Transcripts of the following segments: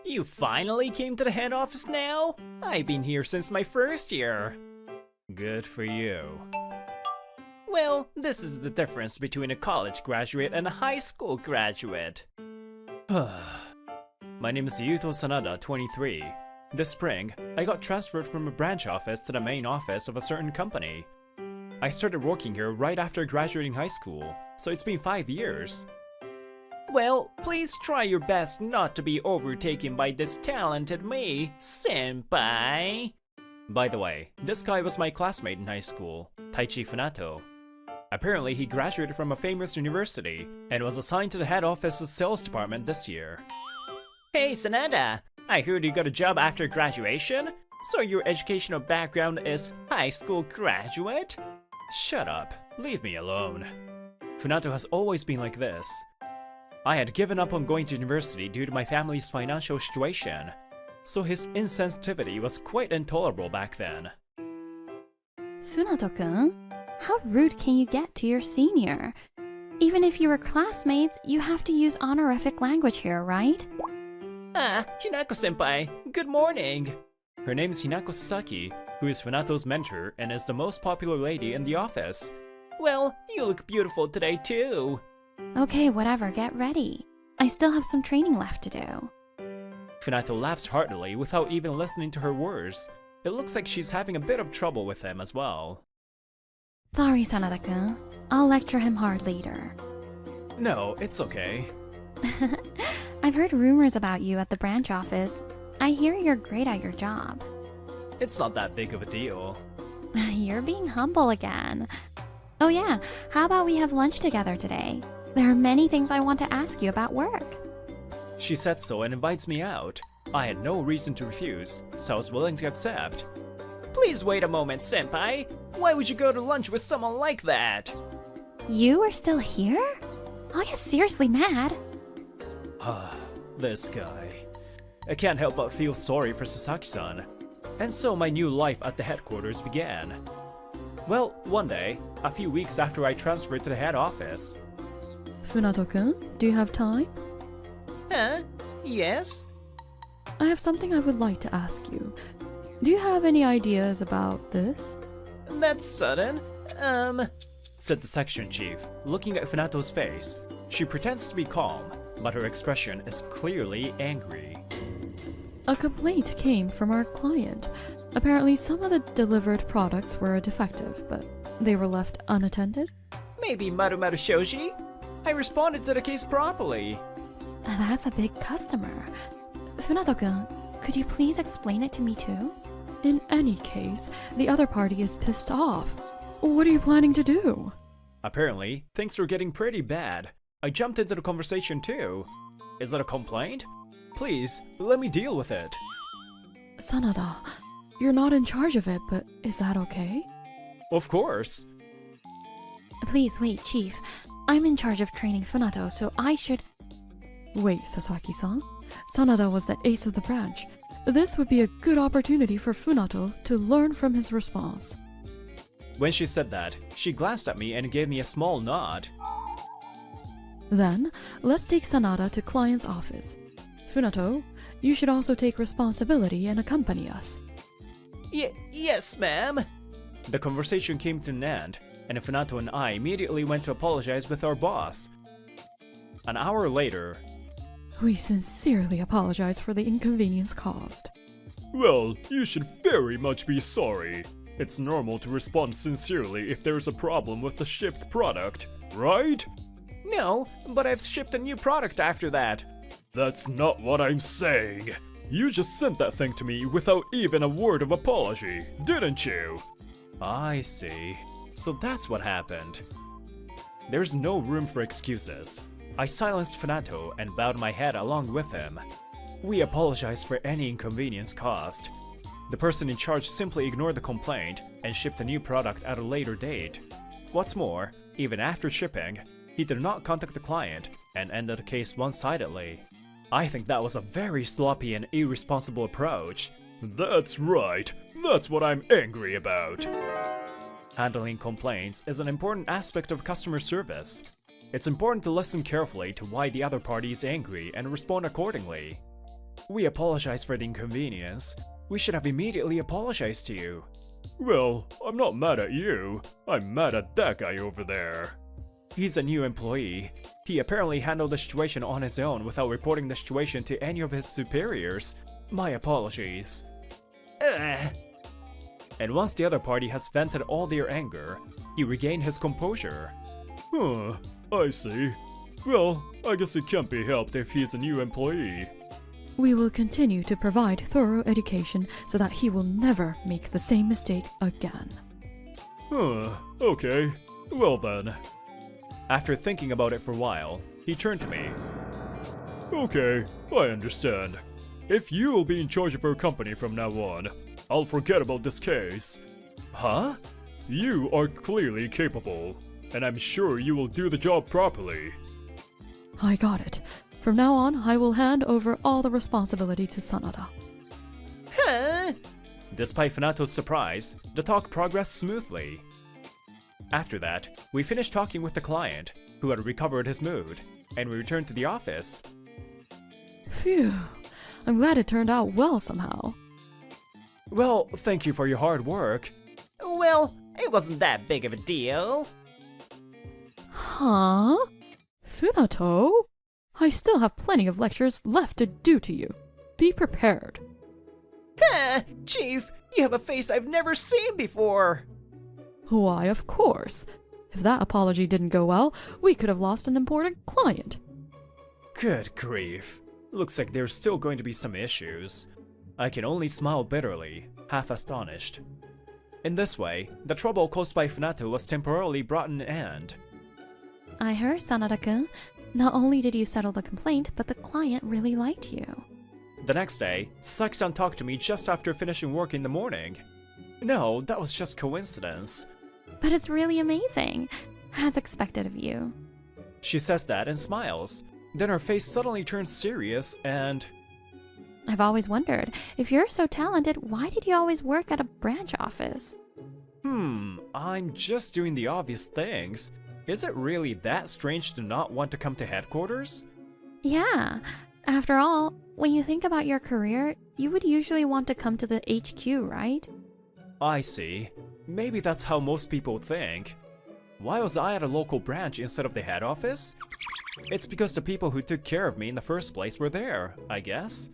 You finally came to the head office now? I've been here since my first year. Good for you. Well, this is the difference between a college graduate and a high school graduate. My name is Yuto Sanada, 23. This spring, I got transferred from a branch office to the main office of a certain company. I started working here right after graduating high school, so it's been 5 years. Well, please try your best not to be overtaken by this talented me, senpai. By the way, this guy was my classmate in high school, Taichi Funato. Apparently, he graduated from a famous university and was assigned to the head office's sales department this year. Hey Sanada, I heard you got a job after graduation? So your educational background is high school graduate? Shut up, leave me alone. Funato has always been like this. I had given up on going to university due to my family's financial situation, so his insensitivity was quite intolerable back then. Funato-kun, how rude can you get to your senior? Even if you were classmates, you have to use honorific language here, right? Ah, Hinako-senpai, good morning! Her name is Hinako Sasaki, who is Funato's mentor and is the most popular lady in the office. Well, you look beautiful today too. Okay, whatever, get ready. I still have some training left to do. Funato laughs heartily without even listening to her words. It looks like she's having a bit of trouble with him as well. Sorry, Sanada-kun. I'll lecture him hard later. No, it's okay. I've heard rumors about you at the branch office. I hear you're great at your job. It's not that big of a deal. You're being humble again. Oh yeah, how about we have lunch together today? There are many things I want to ask you about work. She said so and invites me out. I had no reason to refuse, so I was willing to accept. Please wait a moment, senpai. Why would you go to lunch with someone like that? You are still here? I'll get seriously mad. This guy. I can't help but feel sorry for Sasaki-san. And so my new life at the headquarters began. Well, one day, a few weeks after I transferred to the head office. Funato-kun, do you have time? Huh? Yes? I have something I would like to ask you. Do you have any ideas about this? That's sudden. Said the section chief, looking at Funato's face. She pretends to be calm, but her expression is clearly angry. A complaint came from our client. Apparently some of the delivered products were defective, but they were left unattended. Maybe Maru Shoji? I responded to the case properly. That's a big customer. Funato-kun, could you please explain it to me too? In any case, the other party is pissed off. What are you planning to do? Apparently, things were getting pretty bad. I jumped into the conversation too. Is it a complaint? Please, let me deal with it. Sanada, you're not in charge of it, but is that okay? Of course. Please wait, Chief. I'm in charge of training Funato, so I should... Wait, Sasaki-san. Sanada was the ace of the branch. This would be a good opportunity for Funato to learn from his response. When she said that, she glanced at me and gave me a small nod. Then, let's take Sanada to client's office. Funato, you should also take responsibility and accompany us. Yes, ma'am. The conversation came to an end, and Funato and I immediately went to apologize with our boss. An hour later... We sincerely apologize for the inconvenience caused. Well, you should very much be sorry. It's normal to respond sincerely if there's a problem with the shipped product, right? No, but I've shipped a new product after that. That's not what I'm saying. You just sent that thing to me without even a word of apology, didn't you? I see. So that's what happened. There's no room for excuses. I silenced Funato and bowed my head along with him. We apologized for any inconvenience caused. The person in charge simply ignored the complaint and shipped a new product at a later date. What's more, even after shipping, he did not contact the client and ended the case one-sidedly. I think that was a very sloppy and irresponsible approach. That's right. That's what I'm angry about. Handling complaints is an important aspect of customer service. It's important to listen carefully to why the other party is angry and respond accordingly. We apologize for the inconvenience. We should have immediately apologized to you. Well, I'm not mad at you. I'm mad at that guy over there. He's a new employee. He apparently handled the situation on his own without reporting the situation to any of his superiors. My apologies. Ugh. And once the other party has vented all their anger, he regained his composure. Huh, I see. Well, I guess it can't be helped if he's a new employee. We will continue to provide thorough education so that he will never make the same mistake again. Okay. Well then. After thinking about it for a while, he turned to me. Okay, I understand. If you will be in charge of our company from now on, I'll forget about this case. Huh? You are clearly capable, and I'm sure you will do the job properly. I got it. From now on, I will hand over all the responsibility to Sanada. Huh? Despite Funato's surprise, the talk progressed smoothly. After that, we finished talking with the client, who had recovered his mood, and we returned to the office. Phew. I'm glad it turned out well somehow. Well, thank you for your hard work. Well, it wasn't that big of a deal. Huh? Funato? I still have plenty of lectures left to do to you. Be prepared. Chief, you have a face I've never seen before. Why, of course. If that apology didn't go well, we could have lost an important client. Good grief. Looks like there's still going to be some issues. I can only smile bitterly, half astonished. In this way, the trouble caused by Funato was temporarily brought to an end. I heard, Sanada-kun. Not only did you settle the complaint, but the client really liked you. The next day, Sasaki-san talked to me just after finishing work in the morning. No, that was just coincidence. But it's really amazing, as expected of you. She says that and smiles. Then her face suddenly turns serious and... I've always wondered, if you're so talented, why did you always work at a branch office? I'm just doing the obvious things. Is it really that strange to not want to come to headquarters? Yeah. After all, when you think about your career, you would usually want to come to the HQ, right? I see. Maybe that's how most people think. Why was I at a local branch instead of the head office? It's because the people who took care of me in the first place were there, I guess.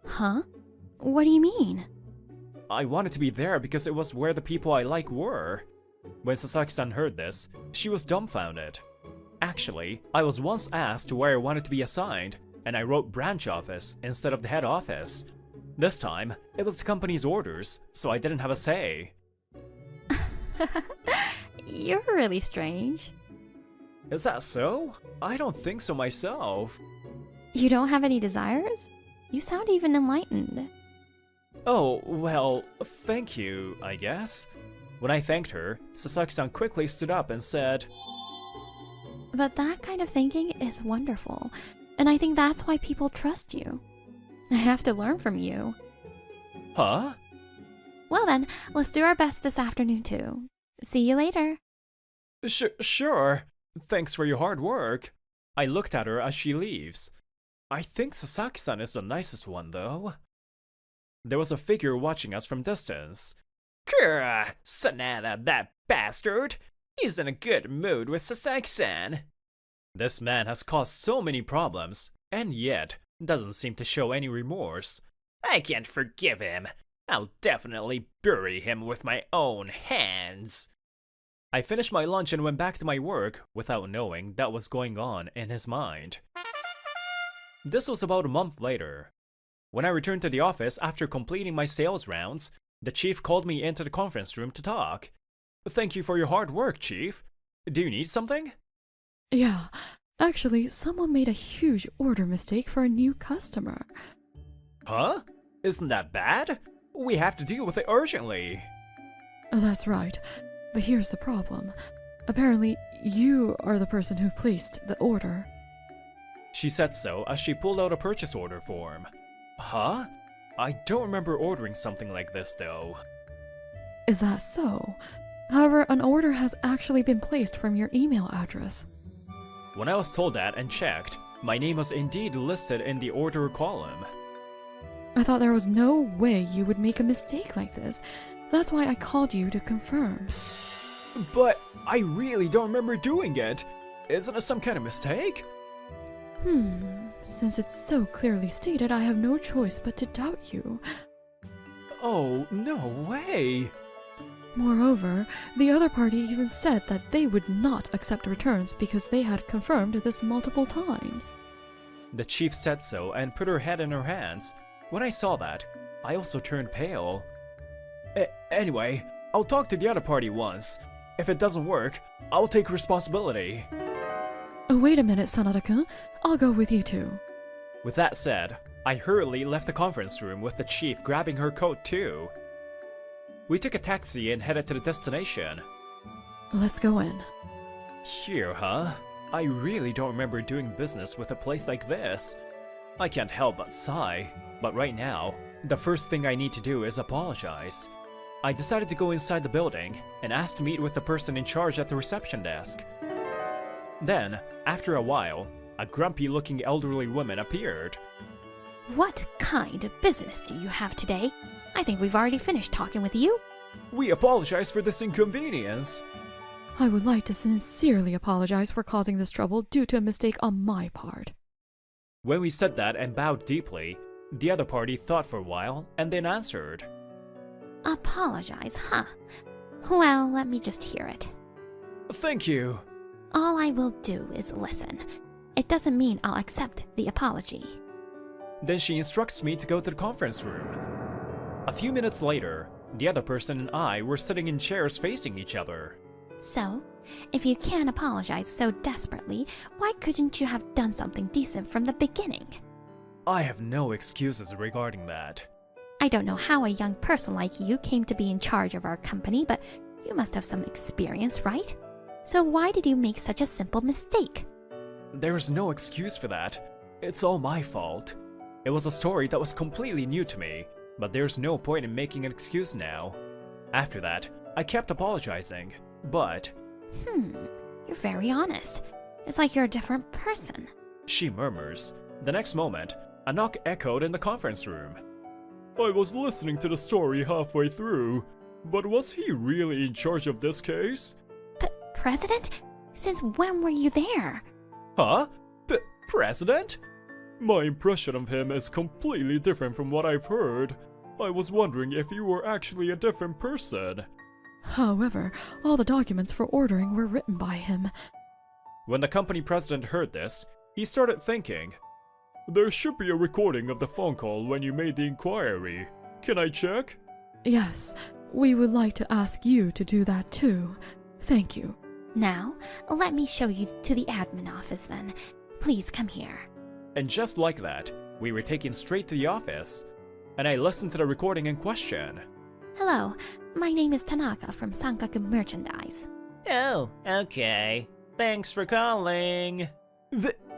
Huh? What do you mean? I wanted to be there because it was where the people I like were. When Sasaki-san heard this, she was dumbfounded. Actually, I was once asked where I wanted to be assigned, and I wrote branch office instead of the head office. This time, it was the company's orders, so I didn't have a say. You're really strange. Is that so? I don't think so myself. You don't have any desires? You sound even enlightened. Oh, well, thank you, I guess. When I thanked her, Sasaki-san quickly stood up and said, But that kind of thinking is wonderful, and I think that's why people trust you. I have to learn from you. Huh? Well then, let's do our best this afternoon too. See you later. Sure. Thanks for your hard work. I looked at her as she leaves. I think Sasaki-san is the nicest one, though. There was a figure watching us from distance. Grr, Sanada, that bastard. He's in a good mood with Sasaki-san. This man has caused so many problems, and yet doesn't seem to show any remorse. I can't forgive him. I'll definitely bury him with my own hands. I finished my lunch and went back to my work without knowing that was going on in his mind. This was about a month later. When I returned to the office after completing my sales rounds, the chief called me into the conference room to talk. Thank you for your hard work, Chief. Do you need something? Yeah, actually, someone made a huge order mistake for a new customer. Huh? Isn't that bad? We have to deal with it urgently. That's right, but here's the problem. Apparently, you are the person who placed the order. She said so as she pulled out a purchase order form. Huh? I don't remember ordering something like this, though. Is that so? However, an order has actually been placed from your email address. When I was told that and checked, my name was indeed listed in the order column. I thought there was no way you would make a mistake like this. That's why I called you to confirm. But I really don't remember doing it. Isn't it some kind of mistake? Since it's so clearly stated, I have no choice but to doubt you. Oh, no way. Moreover, the other party even said that they would not accept returns because they had confirmed this multiple times. The chief said so and put her head in her hands. When I saw that, I also turned pale. Anyway, I'll talk to the other party once. If it doesn't work, I'll take responsibility. Oh, wait a minute, Sanada-kun. I'll go with you too. With that said, I hurriedly left the conference room with the chief grabbing her coat too. We took a taxi and headed to the destination. Let's go in. Here, huh? I really don't remember doing business with a place like this. I can't help but sigh, but right now, the first thing I need to do is apologize. I decided to go inside the building and ask to meet with the person in charge at the reception desk. Then, after a while, a grumpy-looking elderly woman appeared. What kind of business do you have today? I think we've already finished talking with you. We apologize for this inconvenience. I would like to sincerely apologize for causing this trouble due to a mistake on my part. When we said that and bowed deeply, the other party thought for a while and then answered. Apologize, huh? Well, let me just hear it. Thank you. All I will do is listen. It doesn't mean I'll accept the apology. Then she instructs me to go to the conference room. A few minutes later, the other person and I were sitting in chairs facing each other. So, if you can apologize so desperately, why couldn't you have done something decent from the beginning? I have no excuses regarding that. I don't know how a young person like you came to be in charge of our company, but you must have some experience, right? So why did you make such a simple mistake? There's no excuse for that. It's all my fault. It was a story that was completely new to me, but there's no point in making an excuse now. After that, I kept apologizing, but... You're very honest. It's like you're a different person. She murmurs. The next moment, a knock echoed in the conference room. I was listening to the story halfway through, but was he really in charge of this case? President? Since when were you there? Huh? President? My impression of him is completely different from what I've heard. I was wondering if you were actually a different person. However, all the documents for ordering were written by him. When the company president heard this, he started thinking. There should be a recording of the phone call when you made the inquiry. Can I check? Yes, we would like to ask you to do that too. Thank you. Now, let me show you to the admin office then. Please come here. And just like that, we were taken straight to the office. And I listened to the recording in question. Hello, my name is Tanaka from Sankaku Merchandise. Oh, okay. Thanks for calling.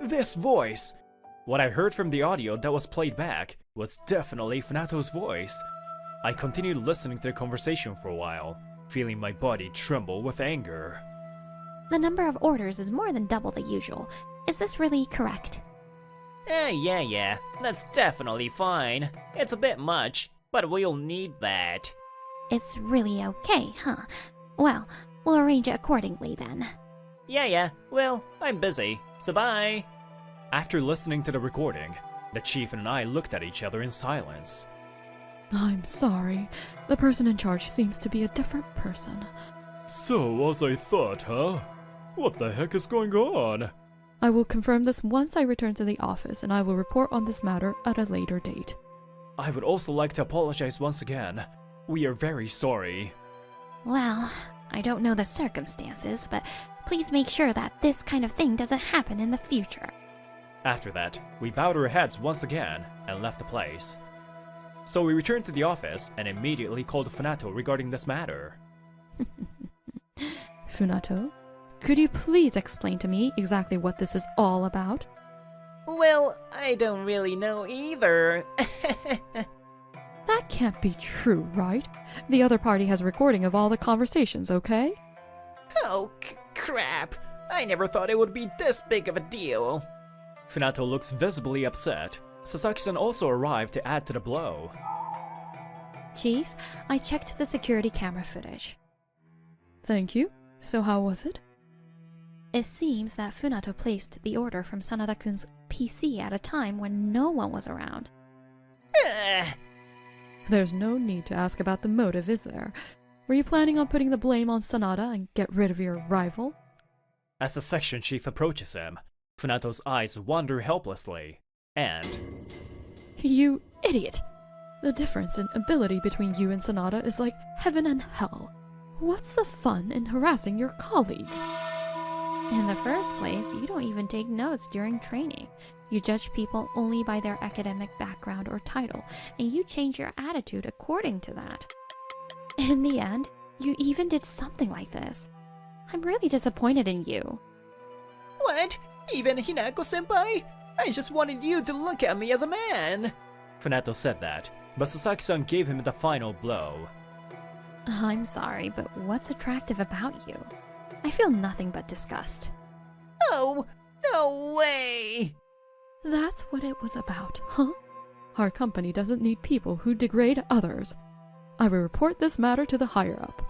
This voice! What I heard from the audio that was played back was definitely Funato's voice. I continued listening to the conversation for a while, feeling my body tremble with anger. The number of orders is more than double the usual. Is this really correct? Yeah, that's definitely fine. It's a bit much, but we'll need that. It's really okay, huh? Well, we'll arrange it accordingly then. Yeah, well, I'm busy, so bye. After listening to the recording, the chief and I looked at each other in silence. I'm sorry. The person in charge seems to be a different person. So, as I thought, huh? What the heck is going on? I will confirm this once I return to the office, and I will report on this matter at a later date. I would also like to apologize once again. We are very sorry. Well, I don't know the circumstances, but please make sure that this kind of thing doesn't happen in the future. After that, we bowed our heads once again and left the place. So we returned to the office and immediately called Funato regarding this matter. Funato, could you please explain to me exactly what this is all about? Well, I don't really know either. That can't be true, right? The other party has a recording of all the conversations, okay? Oh, crap. I never thought it would be this big of a deal. Funato looks visibly upset. Sasaki-san also arrived to add to the blow. Chief, I checked the security camera footage. Thank you. So how was it? It seems that Funato placed the order from Sanada-kun's PC at a time when no one was around. There's no need to ask about the motive, is there? Were you planning on putting the blame on Sanada and get rid of your rival? As the section chief approaches him, Funato's eyes wander helplessly, and... You idiot! The difference in ability between you and Sanada is like heaven and hell. What's the fun in harassing your colleague? In the first place, you don't even take notes during training. You judge people only by their academic background or title, and you change your attitude according to that. In the end, you even did something like this. I'm really disappointed in you. What? Even Hinako-senpai? I just wanted you to look at me as a man. Funato said that, but Sasaki-san gave him the final blow. I'm sorry, but what's attractive about you? I feel nothing but disgust. Oh, no way! That's what it was about, huh? Our company doesn't need people who degrade others. I will report this matter to the higher-up.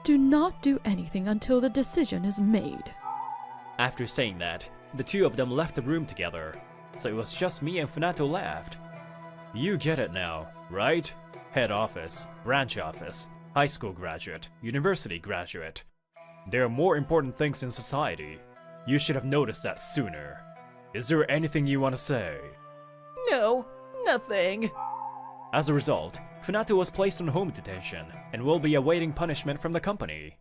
Do not do anything until the decision is made. After saying that, the two of them left the room together, so it was just me and Funato left. You get it now, right? Head office, branch office, high school graduate, university graduate. There are more important things in society. You should have noticed that sooner. Is there anything you want to say? No, nothing. As a result, Funato was placed on home detention and will be awaiting punishment from the company.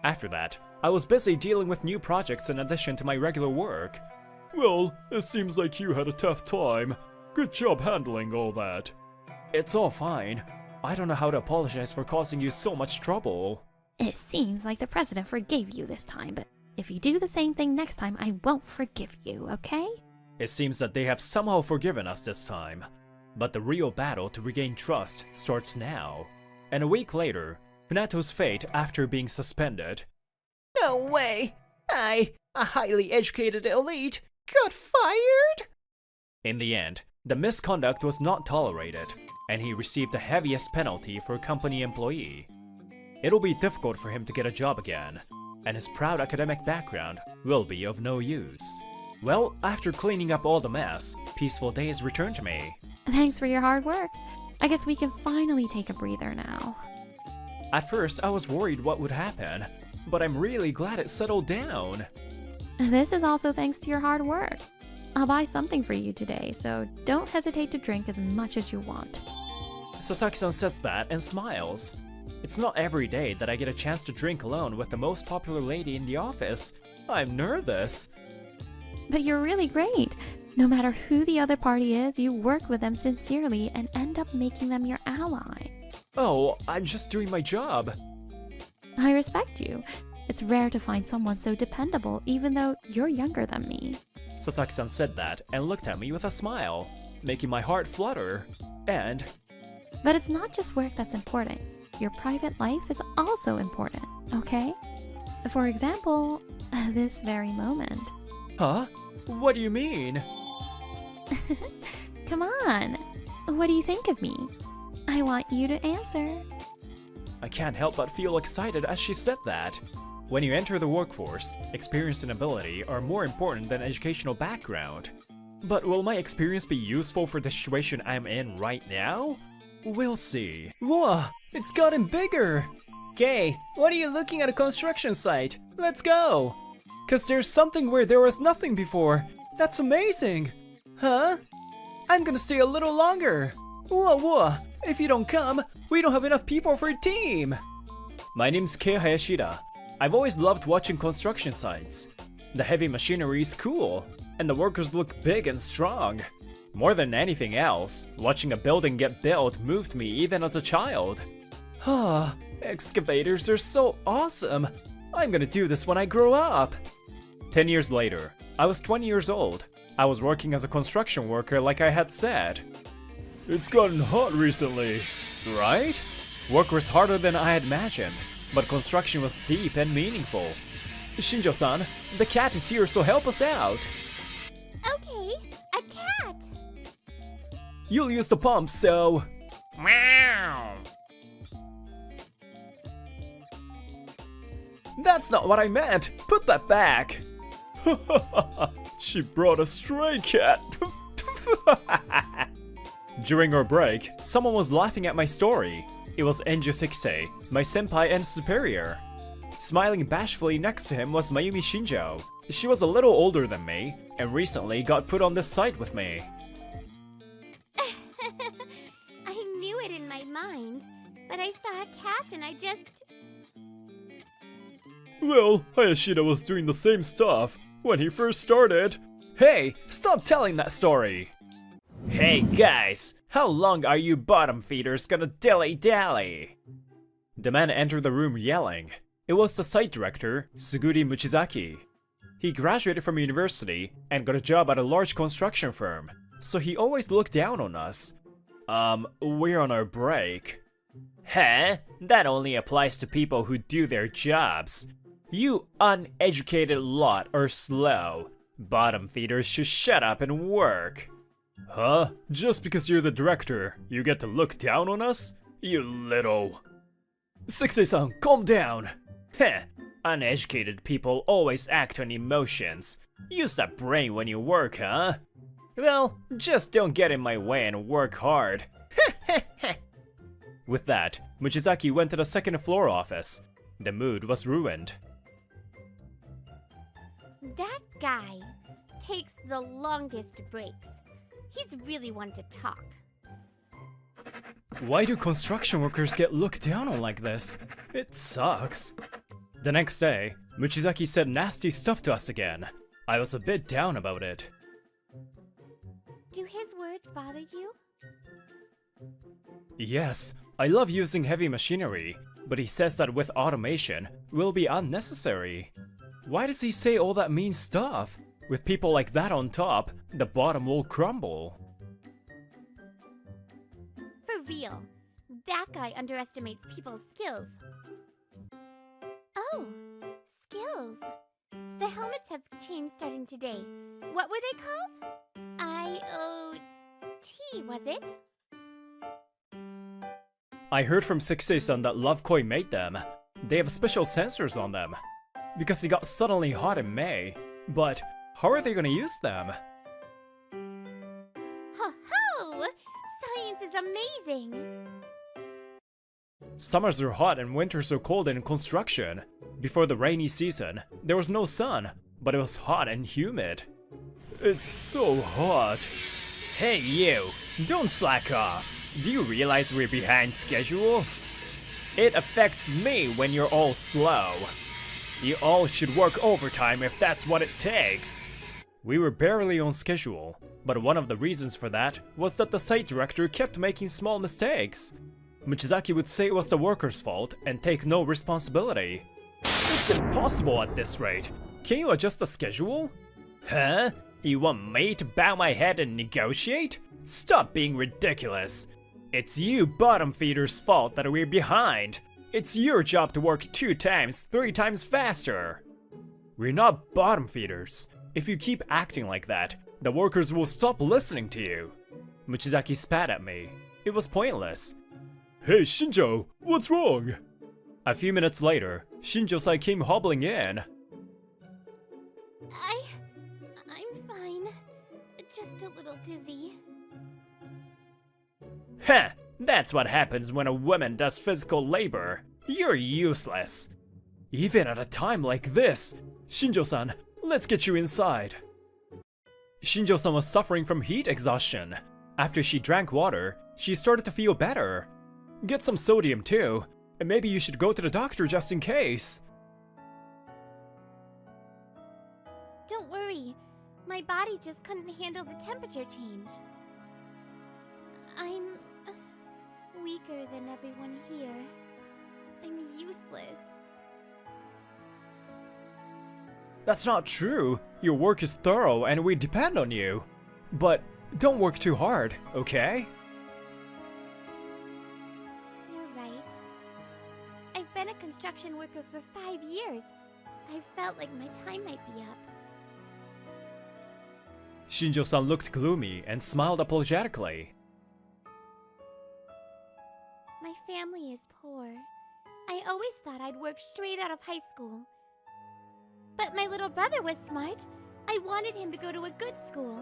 After that, I was busy dealing with new projects in addition to my regular work. Well, it seems like you had a tough time. Good job handling all that. It's all fine. I don't know how to apologize for causing you so much trouble. It seems like the president forgave you this time, but if you do the same thing next time, I won't forgive you, okay? It seems that they have somehow forgiven us this time. But the real battle to regain trust starts now. And a week later, Funato's fate after being suspended. No way! I, a highly educated elite, got fired? In the end, the misconduct was not tolerated, and he received the heaviest penalty for a company employee. It'll be difficult for him to get a job again, and his proud academic background will be of no use. Well, after cleaning up all the mess, peaceful days returned to me. Thanks for your hard work. I guess we can finally take a breather now. At first, I was worried what would happen, but I'm really glad it settled down. This is also thanks to your hard work. I'll buy something for you today, so don't hesitate to drink as much as you want. Sasaki-san says that and smiles. It's not every day that I get a chance to drink alone with the most popular lady in the office. I'm nervous. But you're really great. No matter who the other party is, you work with them sincerely and end up making them your ally. Oh, I'm just doing my job. I respect you. It's rare to find someone so dependable, even though you're younger than me. Sasaki-san said that and looked at me with a smile, making my heart flutter. And... But it's not just work that's important. Your private life is also important, okay? For example, this very moment. Huh? What do you mean? Come on. What do you think of me? I want you to answer. I can't help but feel excited as she said that. When you enter the workforce, experience and ability are more important than educational background. But will my experience be useful for the situation I'm in right now? We'll see. Whoa, it's gotten bigger. Okay, what are you looking at a construction site? Let's go. Cause there's something where there was nothing before. That's amazing. Huh? I'm gonna stay a little longer. Whoa, if you don't come, we don't have enough people for a team. My name's Kei Hayashida. I've always loved watching construction sites. The heavy machinery is cool, and the workers look big and strong. More than anything else, watching a building get built moved me even as a child. Ah, excavators are so awesome. I'm gonna do this when I grow up. 10 years later, I was 20 years old. I was working as a construction worker like I had said. It's gotten hot recently. Right? Work was harder than I had imagined, but construction was deep and meaningful. Shinjo-san, the cat is here, so help us out. Okay, a cat. You'll use the pump, so... Meow. That's not what I meant! Put that back! She brought a stray cat. During our break, someone was laughing at my story. It was Enju Sixei, my senpai and superior. Smiling bashfully next to him was Mayumi Shinjo. She was a little older than me, and recently got put on this site with me. I knew it in my mind, but I saw a cat and I just... Well, Hayashida was doing the same stuff when he first started. Hey, stop telling that story! Hey guys, how long are you bottom feeders gonna dilly-dally? The man entered the room yelling. It was the site director, Suguri Muchizaki. He graduated from university and got a job at a large construction firm, so he always looked down on us. We're on our break. Huh? That only applies to people who do their jobs. You uneducated lot are slow. Bottom feeders should shut up and work. Huh? Just because you're the director, you get to look down on us? You little... Sixei-san, calm down! Heh. Uneducated people always act on emotions. Use that brain when you work, huh? Well, just don't get in my way and work hard. With that, Muchizaki went to the second floor office. The mood was ruined. That guy takes the longest breaks. He's really one to talk. Why do construction workers get looked down on like this? It sucks. The next day, Muchizaki said nasty stuff to us again. I was a bit down about it. Do his words bother you? Yes, I love using heavy machinery, but he says that with automation, will be unnecessary. Why does he say all that mean stuff? With people like that on top, the bottom will crumble. For real, that guy underestimates people's skills. Oh, skills. The helmets have changed starting today. What were they called? IoT, was it? I heard from Sixei-san that Lovekoi made them. They have special sensors on them. Because it got suddenly hot in May. But how are they gonna use them? Ho ho! Science is amazing! Summers are hot and winters are cold in construction. Before the rainy season, there was no sun, but it was hot and humid. It's so hot. Hey you, don't slack off. Do you realize we're behind schedule? It affects me when you're all slow. You all should work overtime if that's what it takes. We were barely on schedule, but one of the reasons for that was that the site director kept making small mistakes. Muchizaki would say it was the workers' fault and take no responsibility. It's impossible at this rate. Can you adjust the schedule? Huh? You want me to bow my head and negotiate? Stop being ridiculous. It's you bottom feeders' fault that we're behind. It's your job to work 2 times, 3 times faster. We're not bottom feeders. If you keep acting like that, the workers will stop listening to you. Muchizaki spat at me. It was pointless. Hey Shinjo, what's wrong? A few minutes later, Shinjo-san came hobbling in. I'm fine. Just a little dizzy. Heh, that's what happens when a woman does physical labor. You're useless. Even at a time like this. Shinjo-san, let's get you inside. Shinjo-san was suffering from heat exhaustion. After she drank water, she started to feel better. Get some sodium too, and maybe you should go to the doctor just in case. Don't worry. My body just couldn't handle the temperature change. I'm weaker than everyone here. I'm useless. That's not true. Your work is thorough and we depend on you. But don't work too hard, okay? You're right. I've been a construction worker for 5 years. I felt like my time might be up. Shinjo-san looked gloomy and smiled apologetically. My family is poor. I always thought I'd work straight out of high school. But my little brother was smart. I wanted him to go to a good school.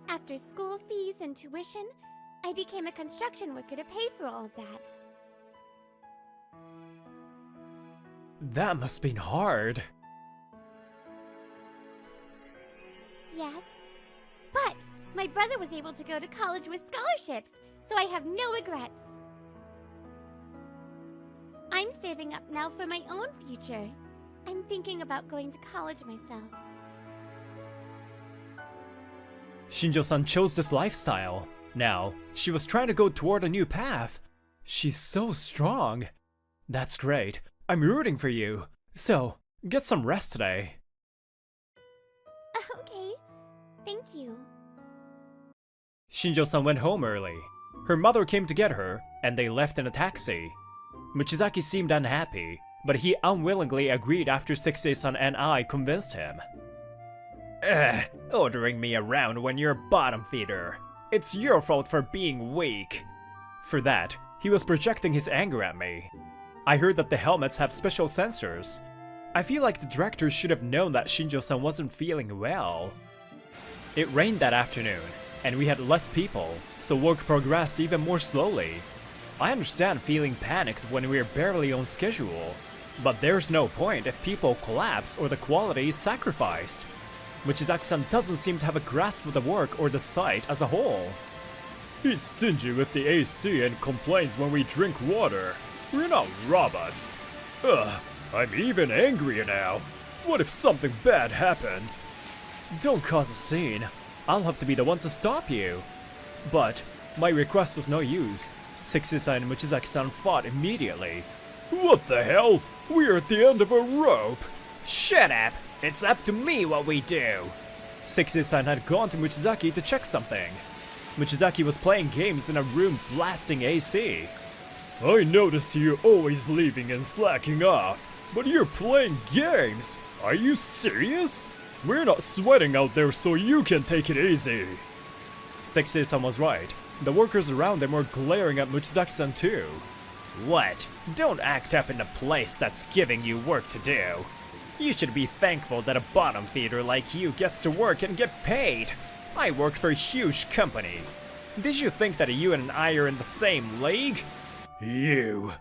After school fees and tuition, I became a construction worker to pay for all of that. That must have been hard. Yes, but my brother was able to go to college with scholarships, so I have no regrets. I'm saving up now for my own future. I'm thinking about going to college myself. Shinjo-san chose this lifestyle. Now, she was trying to go toward a new path. She's so strong. That's great. I'm rooting for you. So, get some rest today. Okay, thank you. Shinjo-san went home early. Her mother came to get her, and they left in a taxi. Michizaki seemed unhappy, but he unwillingly agreed after Sixie-san and I convinced him. Ordering me around when you're a bottom feeder. It's your fault for being weak. For that, he was projecting his anger at me. I heard that the helmets have special sensors. I feel like the director should have known that Shinjo-san wasn't feeling well. It rained that afternoon, and we had less people, so work progressed even more slowly. I understand feeling panicked when we're barely on schedule, but there's no point if people collapse or the quality is sacrificed. Michizaki-san doesn't seem to have a grasp of the work or the site as a whole. He's stingy with the AC and complains when we drink water. We're not robots. Ugh, I'm even angrier now. What if something bad happens? Don't cause a scene. I'll have to be the one to stop you. But my request was no use. Sixie-san and Michizaki-san fought immediately. What the hell? We're at the end of a rope. Shut up! It's up to me what we do! Sixie-san had gone to Michizaki to check something. Michizaki was playing games in a room blasting AC. I noticed you always leaving and slacking off, but you're playing games. Are you serious? We're not sweating out there so you can take it easy. Sixie-san was right. The workers around them were glaring at Michizaki-san too. What? Don't act up in a place that's giving you work to do. You should be thankful that a bottom feeder like you gets to work and get paid. I work for a huge company. Did you think that you and I are in the same league? You.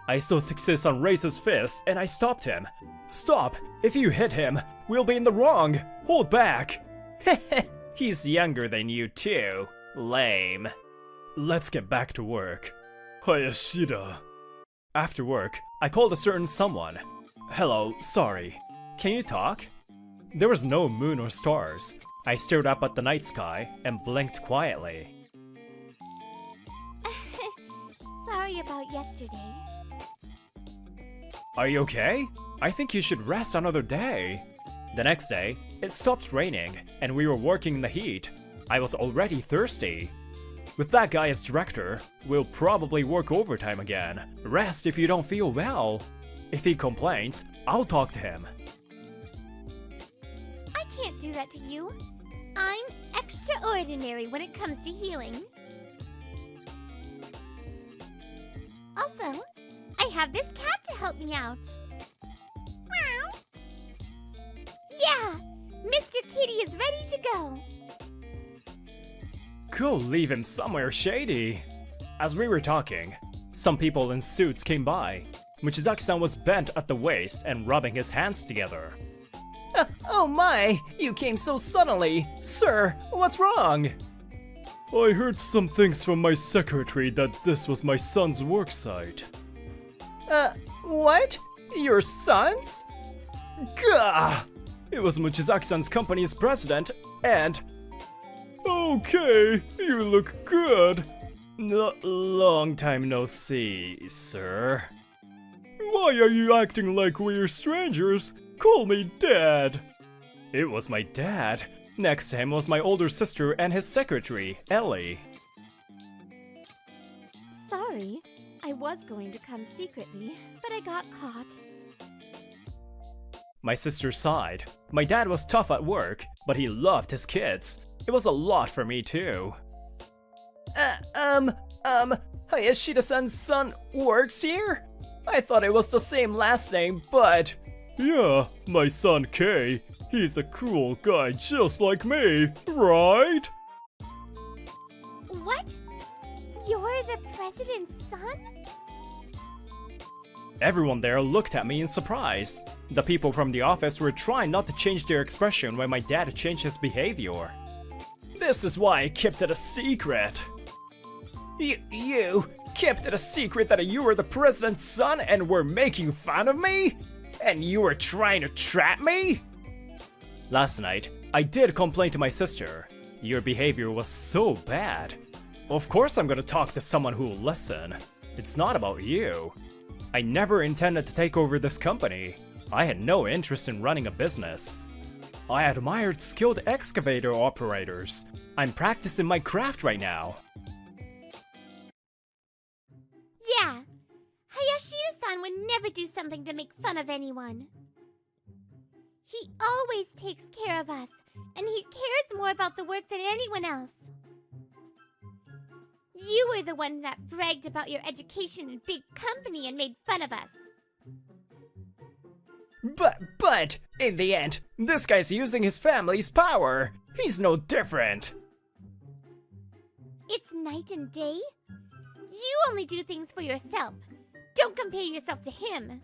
I saw Sixie-san raise his fist and I stopped him. Stop! If you hit him, we'll be in the wrong! Hold back! He's younger than you too. Lame. Let's get back to work. Hayashida. After work, I called a certain someone. Hello, sorry. Can you talk? There was no moon or stars. I stared up at the night sky and blinked quietly. Sorry about yesterday. Are you okay? I think you should rest another day. The next day, it stopped raining and we were working in the heat. I was already thirsty. With that guy as director, we'll probably work overtime again. Rest if you don't feel well. If he complains, I'll talk to him. I can't do that to you. I'm extraordinary when it comes to healing. Also, I have this cat to help me out. Meow. Yeah! Mr. Kitty is ready to go. Go leave him somewhere shady. As we were talking, some people in suits came by. Michizaki-san was bent at the waist and rubbing his hands together. Oh my! You came so suddenly! Sir, what's wrong? I heard some things from my secretary that this was my son's work site. What? Your son's? Gah! It was Michizaki-san's company's president, and... Okay, you look good. Long time no see, sir. Why are you acting like we're strangers? Call me Dad. It was my dad. Next to him was my older sister and his secretary, Ellie. Sorry, I was going to come secretly, but I got caught. My sister sighed. My dad was tough at work, but he loved his kids. It was a lot for me too. Hayashida-san's son works here? I thought it was the same last name, but... Yeah, my son Kei. He's a cool guy just like me, right? What? You're the president's son? Everyone there looked at me in surprise. The people from the office were trying not to change their expression when my dad changed his behavior. This is why I kept it a secret. You kept it a secret that you were the president's son and were making fun of me? And you were trying to trap me? Last night, I did complain to my sister. Your behavior was so bad. Of course I'm gonna talk to someone who will listen. It's not about you. I never intended to take over this company. I had no interest in running a business. I admired skilled excavator operators. I'm practicing my craft right now. Yeah. Hayashida-san would never do something to make fun of anyone. He always takes care of us, and he cares more about the work than anyone else. You were the one that bragged about your education and big company and made fun of us. But, in the end, this guy's using his family's power. He's no different. It's night and day. You only do things for yourself. Don't compare yourself to him.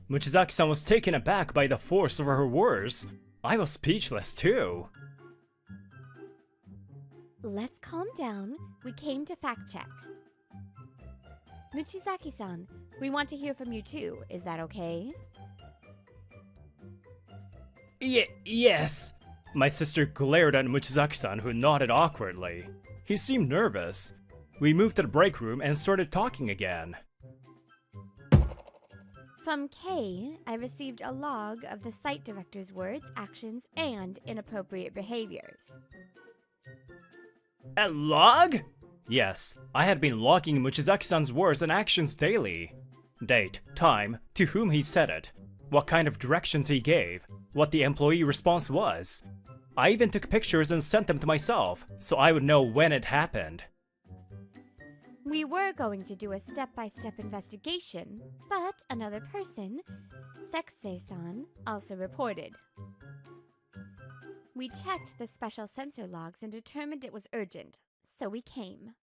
Mochizaki-san was taken aback by the force of her words. I was speechless too. Let's calm down. We came to fact check. Mochizaki-san, we want to hear from you too. Is that okay? Yes. My sister glared at Mochizaki-san, who nodded awkwardly. He seemed nervous. We moved to the break room and started talking again. From Kay, I received a log of the site director's words, actions, and inappropriate behaviors. A log? Yes, I had been logging Mochizaki-san's words and actions daily. Date, time, to whom he said it, what kind of directions he gave, what the employee response was. I even took pictures and sent them to myself, so I would know when it happened. We were going to do a step-by-step investigation, but another person, Sexay-san, also reported. We checked the special sensor logs and determined it was urgent, so we came.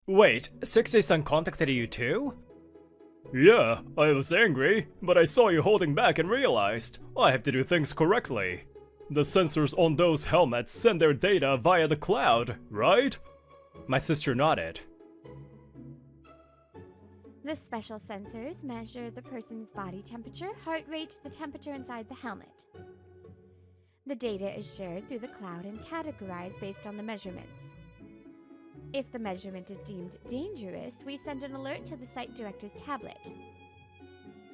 Wait, Sexay-san contacted you too? Yeah, I was angry, but I saw you holding back and realized I have to do things correctly. The sensors on those helmets send their data via the cloud, right? My sister nodded. The special sensors measure the person's body temperature, heart rate, the temperature inside the helmet. The data is shared through the cloud and categorized based on the measurements. If the measurement is deemed dangerous, we send an alert to the site director's tablet.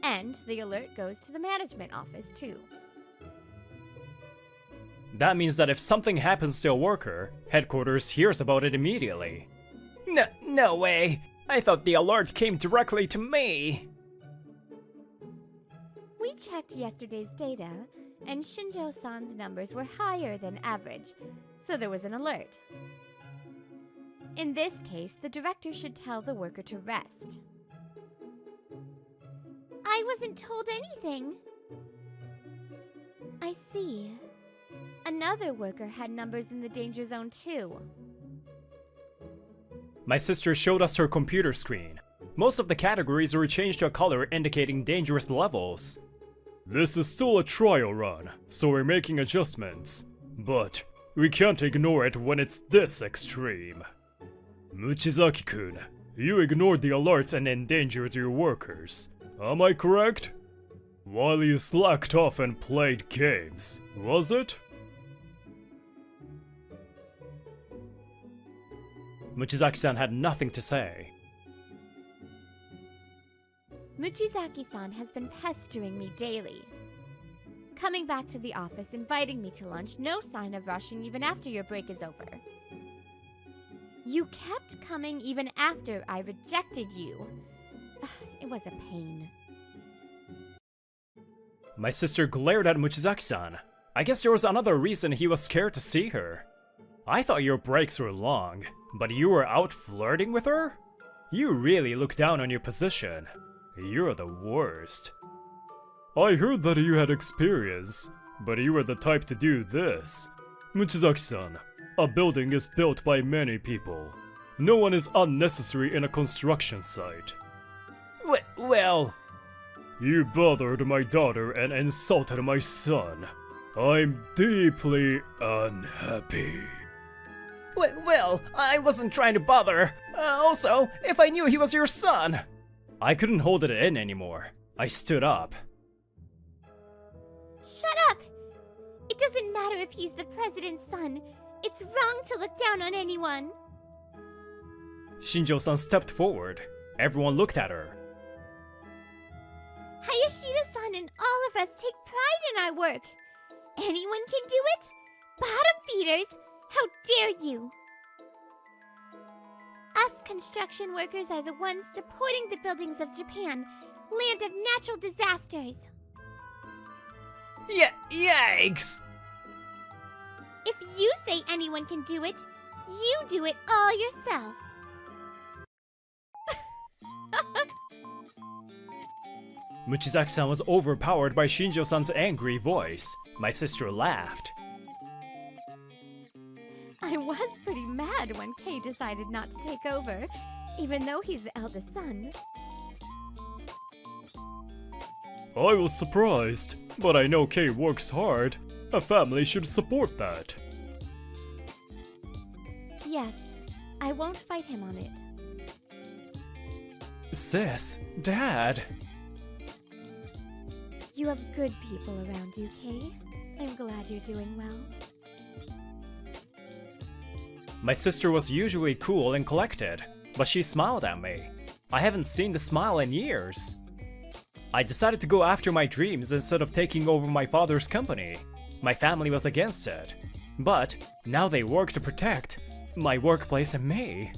And the alert goes to the management office too. That means that if something happens to a worker, headquarters hears about it immediately. No way. I thought the alert came directly to me. We checked yesterday's data, and Shinjo-san's numbers were higher than average, so there was an alert. In this case, the director should tell the worker to rest. I wasn't told anything. I see. Another worker had numbers in the danger zone too. My sister showed us her computer screen. Most of the categories were changed to a color indicating dangerous levels. This is still a trial run, so we're making adjustments. But we can't ignore it when it's this extreme. Mochizaki-kun, you ignored the alerts and endangered your workers. Am I correct? While you slacked off and played games, was it? Mochizaki-san had nothing to say. Mochizaki-san has been pestering me daily. Coming back to the office, inviting me to lunch, no sign of rushing even after your break is over. You kept coming even after I rejected you. It was a pain. My sister glared at Mochizaki-san. I guess there was another reason he was scared to see her. I thought your breaks were long, but you were out flirting with her? You really look down on your position. You're the worst. I heard that you had experience, but you were the type to do this. Muchizaki-san, a building is built by many people. No one is unnecessary in a construction site. Well... You bothered my daughter and insulted my son. I'm deeply unhappy. Well, I wasn't trying to bother. Also, if I knew he was your son... I couldn't hold it in anymore. I stood up. Shut up! It doesn't matter if he's the president's son. It's wrong to look down on anyone. Shinjo-san stepped forward. Everyone looked at her. Hayashida-san and all of us take pride in our work. Anyone can do it? Bottom feeders, how dare you! Us construction workers are the ones supporting the buildings of Japan, land of natural disasters. Yikes! If you say anyone can do it, you do it all yourself. Muchizaki-san was overpowered by Shinjo-san's angry voice. My sister laughed. I was pretty mad when Kei decided not to take over, even though he's the eldest son. I was surprised, but I know Kei works hard. A family should support that. Yes, I won't fight him on it. Sis, Dad. You have good people around you, Kei. I'm glad you're doing well. My sister was usually cool and collected, but she smiled at me. I haven't seen the smile in years. I decided to go after my dreams instead of taking over my father's company. My family was against it, but now they work to protect my workplace and me.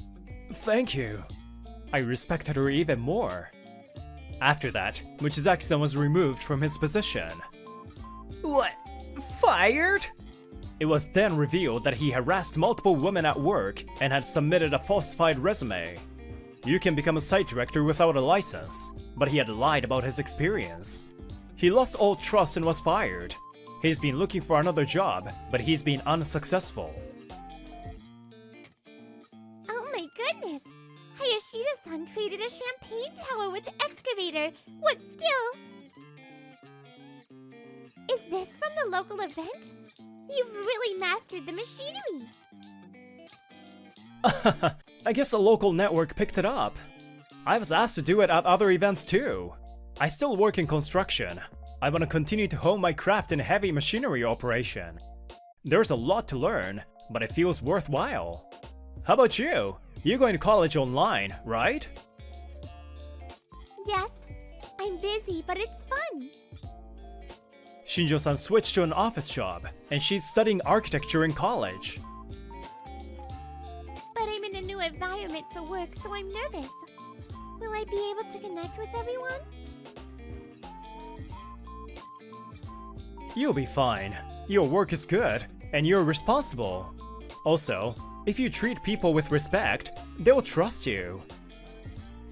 Thank you. I respected her even more. After that, Muchizaki-san was removed from his position. What? Fired? It was then revealed that he harassed multiple women at work and had submitted a falsified resume. You can become a site director without a license, but he had lied about his experience. He lost all trust and was fired. He's been looking for another job, but he's been unsuccessful. Oh my goodness! Hayashida-san created a champagne tower with the excavator! What skill! Is this from the local event? You've really mastered the machinery! I guess a local network picked it up. I was asked to do it at other events too. I still work in construction. I want to continue to hone my craft in heavy machinery operation. There's a lot to learn, but it feels worthwhile. How about you? You're going to college online, right? Yes, I'm busy, but it's fun. Shinjo-san switched to an office job, and she's studying architecture in college. But I'm in a new environment for work, so I'm nervous. Will I be able to connect with everyone? You'll be fine. Your work is good, and you're responsible. Also, if you treat people with respect, they will trust you.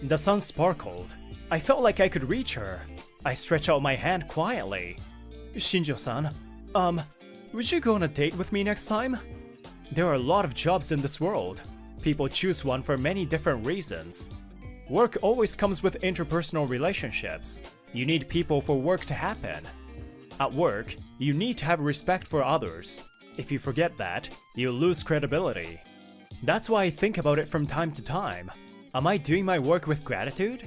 The sun sparkled. I felt like I could reach her. I stretched out my hand quietly. Shinjo-san, would you go on a date with me next time? There are a lot of jobs in this world. People choose one for many different reasons. Work always comes with interpersonal relationships. You need people for work to happen. At work, you need to have respect for others. If you forget that, you lose credibility. That's why I think about it from time to time. Am I doing my work with gratitude?